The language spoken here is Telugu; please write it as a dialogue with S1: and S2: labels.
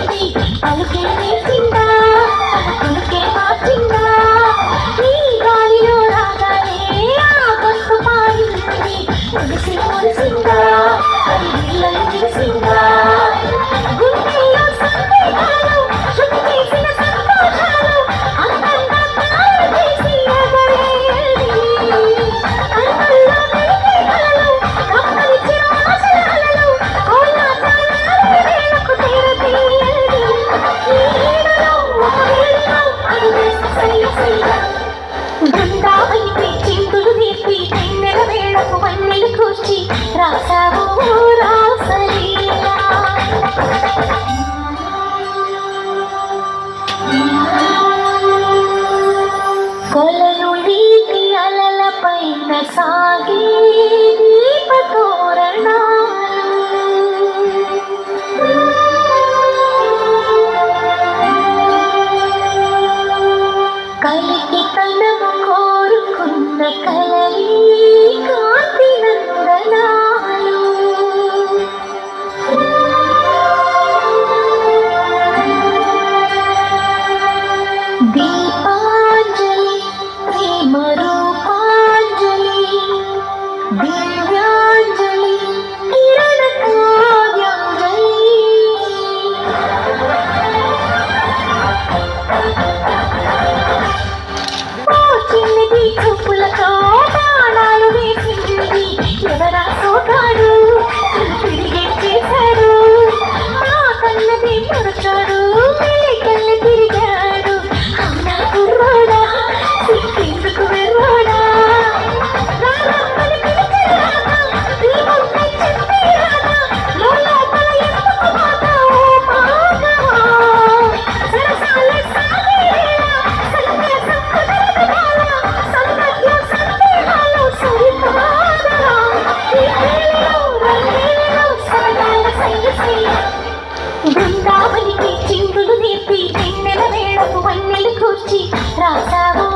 S1: పలుకే నేర్చిందా పలుకే మార్చిందా ఈ గాలిలో రాగానే ఆ గొంతు పాడింది మురిసి మురిసిందా అది నీళ్ళని తెలిసిందా గుండెల్లో సందేహాలు శుద్ధి చేసిన సంతోషాలు అందంగా తయారు చేసి ఎగరేది కన్నుల్లో వెలిగే కలలు కమ్మలిచ్చిన ఆశయాలలో కోలాట వేళకు తీరతీయది ఈ ఈడలో ఒక వేళలో అడుగేసి సయ్య బృందావనికి చిందులు నేర్పి వెన్నెల వేళకు వన్నెలు కూర్చి రాసావు రాసలీలా కొలను నీటి అలలపైన సాగే దీపతోరణాలు కలికి తనము కోరుకున్న కలలి కాంతి నందనాలు దీపాంజలి ప్రేమ రూపాంజలి దివ్యాంజలి కిరణ కావ్యాంజలి చిన్నది చూపులతో బాణాలు వేసింది ఎవరా సోగాడు తిరిగి చేశాడు మా కన్నది మరచాడు కళ్ళి తిరిగాడు అవునా కుర్రోడా సిక్కేందుకు వెర్రోడా రామని పిలిచాడా నీ ముందే చెప్పేరాదా లోపల ఎందుకు మాట ఓ మాధవా సరసాలే సాగేలా సందేశం కుదరదుగాలా సంగత్యం సందేహాలు సరికాదరా ఈ వేళలో రంగేలో సరదాల సయ్య బృందావనికి చిందులు నేర్పి వెన్నెల వేళకు వన్నెలు కూర్చి రాసావు